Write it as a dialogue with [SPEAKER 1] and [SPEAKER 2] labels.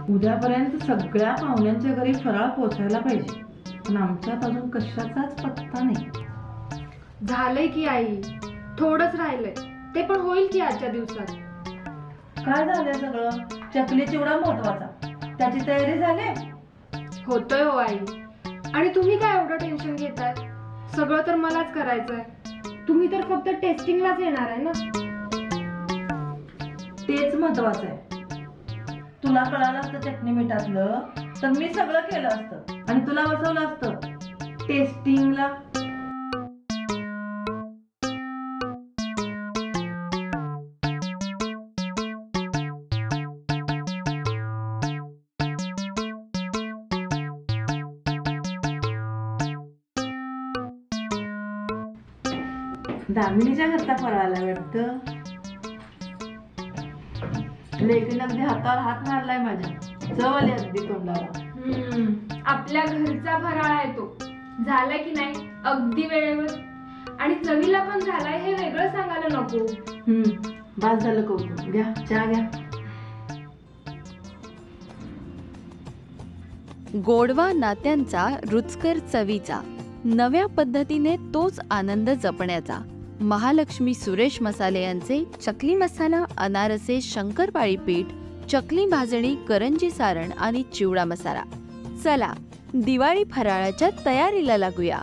[SPEAKER 1] उद्यापर्यंत सगळ्या पाहुण्यांच्या घरी फराळ पोचायला पाहिजे, पण आमच्यात अजून कशाचाच पत्ता नाही.
[SPEAKER 2] झालंय की आई, थोडंच राहिलंय, ते पण होईल की आजच्या दिवसात.
[SPEAKER 1] काय झालंय सगळं? चकली चिवडा महत्वाचा, त्याची तयारी झाली?
[SPEAKER 2] होतोय हो आई. आणि तुम्ही काय एवढं टेन्शन घेताय? सगळं तर मलाच करायचंय. तुम्ही तर फक्त टेस्टिंगलाच येणार आहे ना.
[SPEAKER 1] तेच महत्वाचं आहे. तुला कळालं असतं चटणी मिठातलं तर मी सगळं केलं असतं आणि तुला बसवलं असतं टेस्टिंगला. दामिनीच्या घरचा फराळाला वाटतं. लेकीन अगदी हातावर हात मारलाय माझ्या, चव आली अगदी तोंडाला.
[SPEAKER 2] आपल्या घरचा फराळ आहे तो. झालाय की नाही अगदी वेळेवर, आणि चवीला पण झालाय हे वेगळं सांगायला नको.
[SPEAKER 1] बस झालं कौतुक. घ्या चहा घ्या.
[SPEAKER 3] गोडवा नात्यांचा, रुचकर चवीचा, नव्या पद्धतीने तोच आनंद जपण्याचा. महालक्ष्मी सुरेश मसाले यांचे चकली मसाला, अनारसे, शंकरपाळी पीठ, चकली भाजणी, करंजी सारण आणि चिवडा मसाला. चला दिवाळी फराळाच्या तयारीला लागूया.